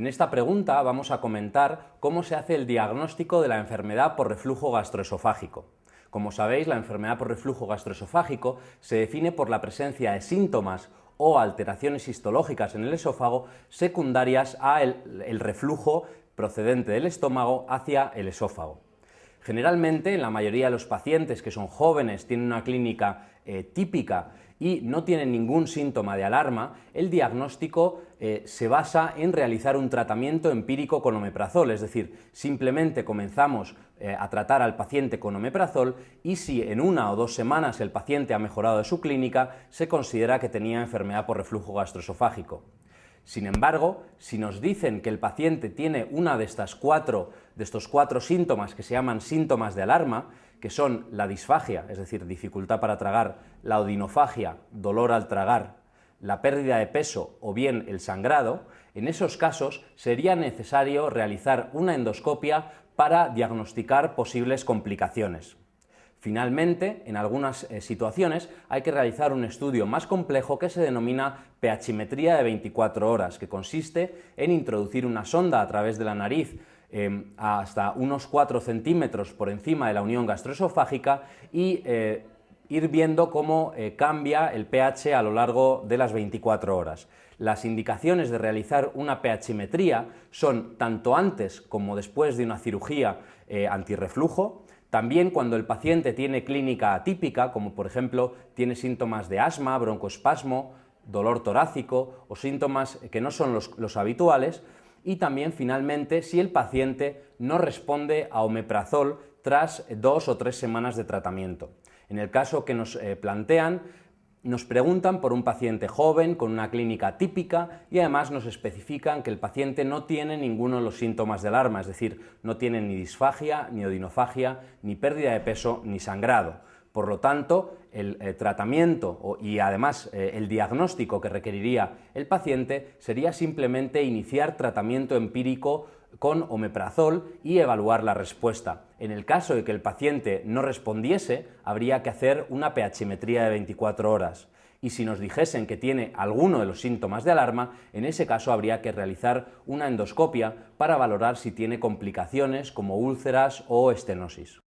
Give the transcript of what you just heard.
En esta pregunta vamos a comentar cómo se hace el diagnóstico de la enfermedad por reflujo gastroesofágico. Como sabéis, la enfermedad por reflujo gastroesofágico se define por la presencia de síntomas o alteraciones histológicas en el esófago secundarias al reflujo procedente del estómago hacia el esófago. Generalmente, en la mayoría de los pacientes que son jóvenes, tienen una clínica típica y no tienen ningún síntoma de alarma, el diagnóstico se basa en realizar un tratamiento empírico con omeprazol, es decir, simplemente comenzamos a tratar al paciente con omeprazol y si en 1 o 2 semanas el paciente ha mejorado de su clínica, se considera que tenía enfermedad por reflujo gastroesofágico. Sin embargo, si nos dicen que el paciente tiene una de estos cuatro síntomas que se llaman síntomas de alarma, que son la disfagia, es decir, dificultad para tragar, la odinofagia, dolor al tragar, la pérdida de peso o bien el sangrado, en esos casos sería necesario realizar una endoscopia para diagnosticar posibles complicaciones. Finalmente, en algunas situaciones hay que realizar un estudio más complejo que se denomina pHimetría de 24 horas, que consiste en introducir una sonda a través de la nariz hasta unos 4 centímetros por encima de la unión gastroesofágica y ir viendo cómo cambia el pH a lo largo de las 24 horas. Las indicaciones de realizar una pHimetría son tanto antes como después de una cirugía antirreflujo. También cuando el paciente tiene clínica atípica, como por ejemplo tiene síntomas de asma, broncoespasmo, dolor torácico o síntomas que no son los habituales, y también finalmente si el paciente no responde a omeprazol tras 2 o 3 semanas de tratamiento. En el caso que nos plantean, nos preguntan por un paciente joven con una clínica típica y además nos especifican que el paciente no tiene ninguno de los síntomas de alarma, es decir, no tiene ni disfagia, ni odinofagia, ni pérdida de peso, ni sangrado. Por lo tanto, el tratamiento y además el diagnóstico que requeriría el paciente sería simplemente iniciar tratamiento empírico con omeprazol y evaluar la respuesta. En el caso de que el paciente no respondiese, habría que hacer una pHimetría de 24 horas. Y si nos dijesen que tiene alguno de los síntomas de alarma, en ese caso habría que realizar una endoscopia para valorar si tiene complicaciones como úlceras o estenosis.